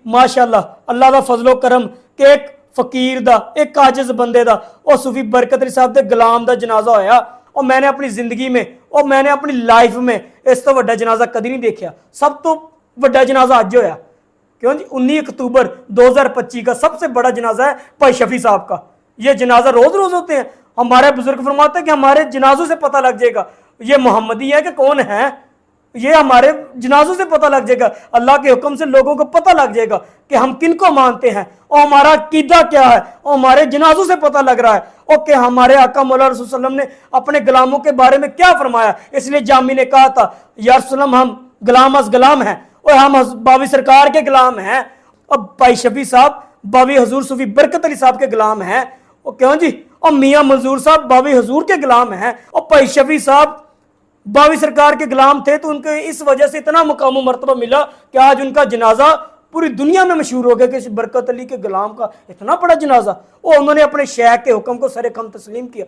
माशाअल्लाह अल्लाह का फजलो करम कि एक फकीर दा एक काजिज बंदे दा और सूफी बरकत अली साहब के गुलाम दा जनाजा होया और मैंने अपनी जिंदगी में और मैंने अपनी लाइफ में इस तो वड्डा जनाजा कदी नहीं देखा। सब तो वड्डा जनाजा अज होया, क्यों जी 19 अक्टूबर 2025 का सबसे बड़ा जनाजा है भाई शफी साहब का। ये जनाजा रोज रोज होते हैं। हमारे बुजुर्ग फरमाते हैं कि हमारे जनाजों से पता लग जाएगा ये मोहम्मदी है कि कौन है, ये हमारे जनाजों से पता लग जाएगा। अल्लाह के हुक्म से लोगों को पता लग जाएगा कि हम किन को मानते हैं और हमारा अकीदा क्या है, और हमारे जनाजों से पता लग रहा है और कि हमारे आका मौला रसूल सल्लल्लाहु अलैहि वसल्लम ने अपने गुलामों के बारे में क्या फरमाया। इसलिए जामी ने कहा था या रसूल अल्लाह हम गुलाम अज गुलाम हैं और हम बावी सरकार के गुलाम हैं। और भाई शफी साहब बावी हजूर सूफी बरकत अली साहब के गुलाम हैं। और क्यों जी, और मियाँ मंजूर साहब बावी हजूर के गुलाम हैं। और भाई शफी साहब बावी सरकार के गुलाम थे तो उनके इस वजह से इतना मुकाम मर्तबा मिला कि आज उनका जनाजा पूरी दुनिया में मशहूर हो गया कि बरकत अली के गुलाम का इतना बड़ा जनाजा। और उन्होंने अपने शेख के हुक्म को सरे कम तस्लीम किया।